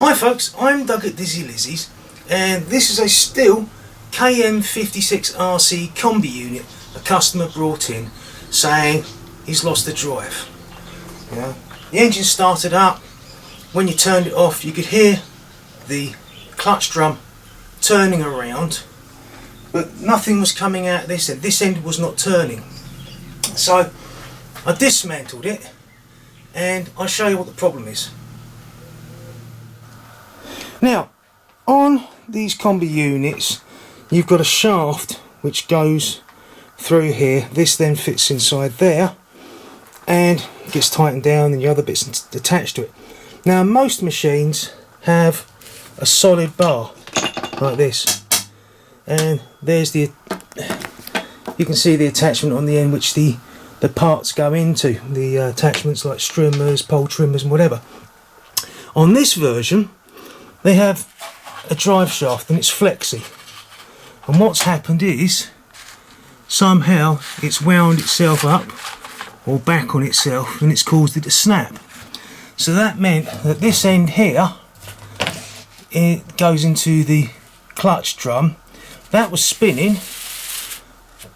Hi folks, I'm Doug at Dizzy Lizzie's, and this is a Stihl KM56rc Kombi unit a customer brought in saying he's lost the drive. Yeah. The engine started up. When you turned it off you could hear the clutch drum turning around, but nothing was coming out this end. This end was not turning. So I dismantled it and I'll show you what the problem is. Now, on these Kombi units, you've got a shaft which goes through here. This then fits inside there and gets tightened down, and the other bits attached to it. Now, most machines have a solid bar like this, and there's the, you can see the attachment on the end which the parts go into, the attachments like trimmers, pole trimmers and whatever. On this version they have a drive shaft and it's flexi, and what's happened is somehow it's wound itself up or back on itself and it's caused it to snap. So that meant that this end here, it goes into the clutch drum, that was spinning,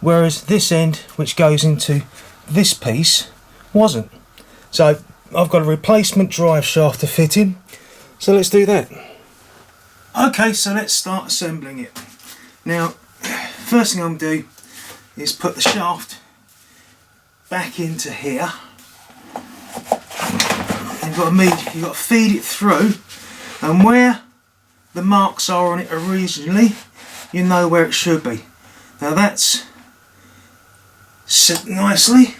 whereas this end which goes into this piece wasn't. So I've got a replacement drive shaft to fit in, so let's do that. Okay, so let's start assembling it. Now, first thing I'm going to do is put the shaft back into here. You've got to feed it through, and where the marks are on it originally, you know where it should be. Now that's set nicely.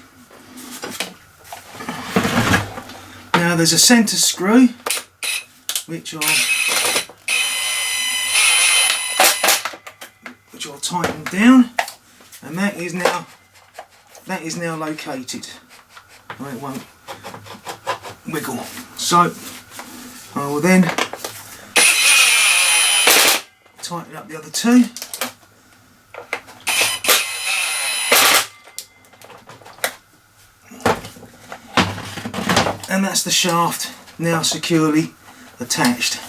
Now there's a centre screw which I'll tighten down, and that is now located. It won't wiggle. So I will then tighten up the other two. And that's the shaft now securely attached.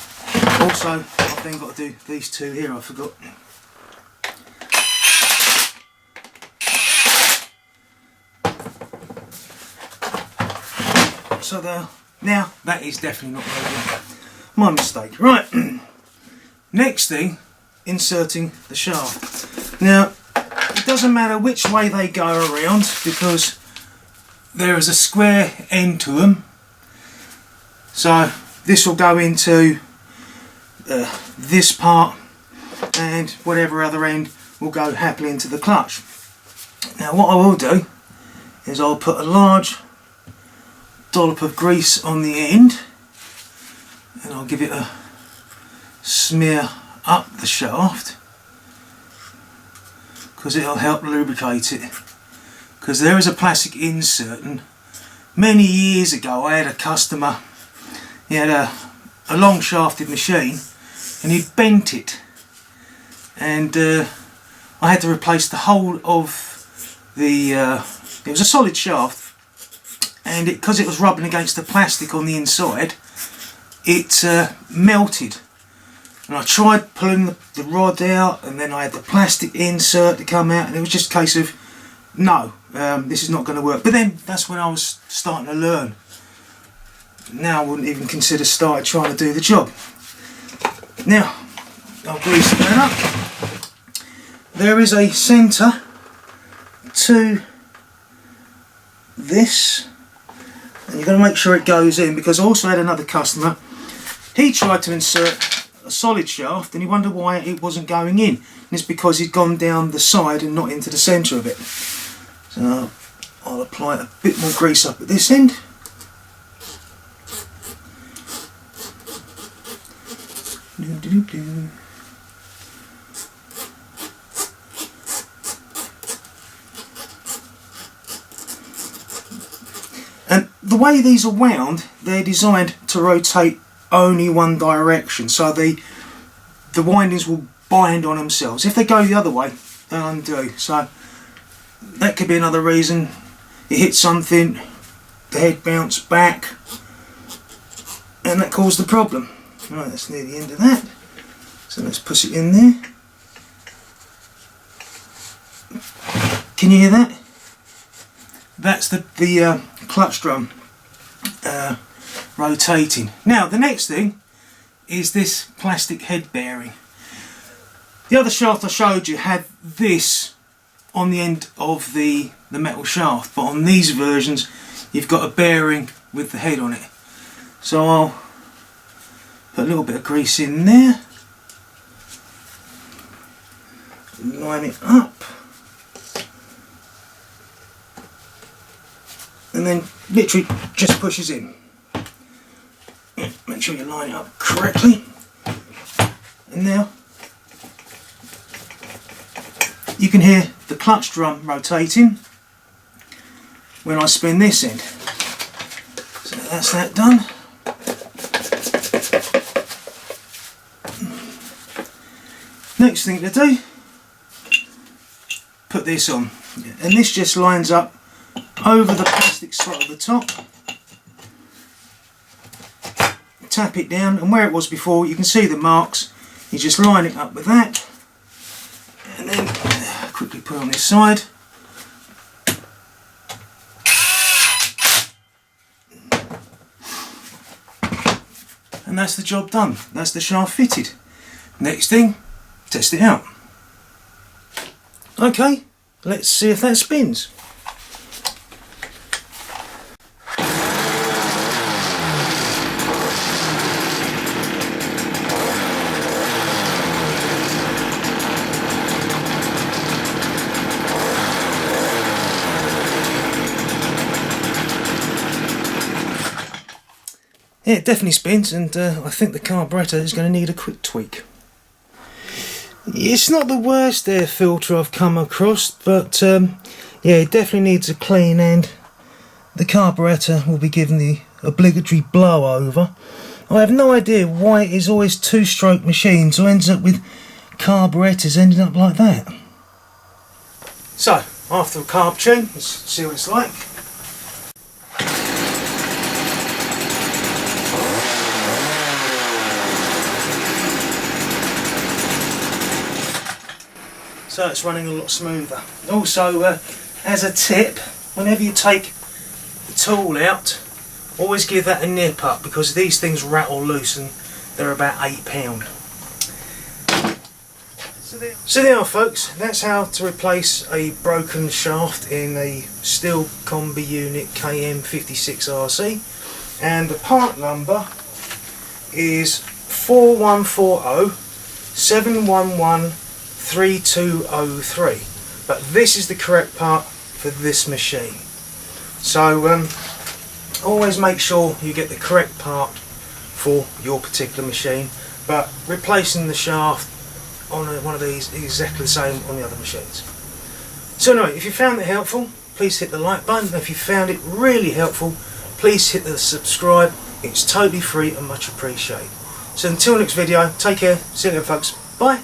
Also, I've then got to do these two here, I forgot. So now that is definitely not working. My mistake. Right, next thing, inserting the shaft. Now, it doesn't matter which way they go around because there is a square end to them. So this will go into this part, and whatever other end will go happily into the clutch. Now what I will do is I'll put a large dollop of grease on the end, and I'll give it a smear up the shaft because it'll help lubricate it, because there is a plastic insert, and many years ago I had a customer, he had a long shafted machine and he'd bent it, and I had to replace the whole of the it was a solid shaft, and because it was rubbing against the plastic on the inside, it melted. And I tried pulling the rod out, and then I had the plastic insert to come out, and it was just a case of, no, this is not going to work. But then that's when I was starting to learn. Now I wouldn't even consider trying to do the job. Now, I'll grease that up. There is a centre to this, and you've got to make sure it goes in, because I also had another customer, he tried to insert a solid shaft and he wondered why it wasn't going in, and it's because he'd gone down the side and not into the centre of it. So I'll apply a bit more grease up at this end. And the way these are wound, they're designed to rotate only one direction, so the windings will bind on themselves. If they go the other way, they'll undo. So that could be another reason. It hit something, the head bounced back, and that caused the problem. Right, that's near the end of that. So let's push it in there. Can you hear that? That's the clutch drum rotating. Now the next thing is this plastic head bearing. The other shaft I showed you had this on the end of the metal shaft, but on these versions you've got a bearing with the head on it. So I'll put a little bit of grease in there, line it up, and then literally just pushes in. Make sure you line it up correctly. And now you can hear the clutch drum rotating when I spin this end. So that's that done. Next thing to do, put this on, and this just lines up over the plastic slot at the top. Tap it down, and where it was before you can see the marks. You just line it up with that, and then quickly put it on this side. And that's the job done. That's the shaft fitted. Next thing, test it out. Okay, let's see if that spins. Yeah, it definitely spins, and I think the carburettor is going to need a quick tweak. It's not the worst air filter I've come across, but yeah, it definitely needs a clean, and the carburettor will be given the obligatory blow over. I have no idea why it is always two-stroke machines, so ends up with carburettors ending up like that. So, after a carb tune, let's see what it's like. So it's running a lot smoother. Also, as a tip, whenever you take the tool out, always give that a nip up, because these things rattle loose and they're about £8. So there you are, folks, that's how to replace a broken shaft in a Stihl Kombi unit KM56rc, and the part number is 4140 711 3203, but this is the correct part for this machine. So always make sure you get the correct part for your particular machine, but replacing the shaft on one of these is exactly the same on the other machines. So anyway, if you found it helpful, please hit the like button. If you found it really helpful, please hit the subscribe. It's totally free and much appreciated. So until next video, take care, see you later folks, bye.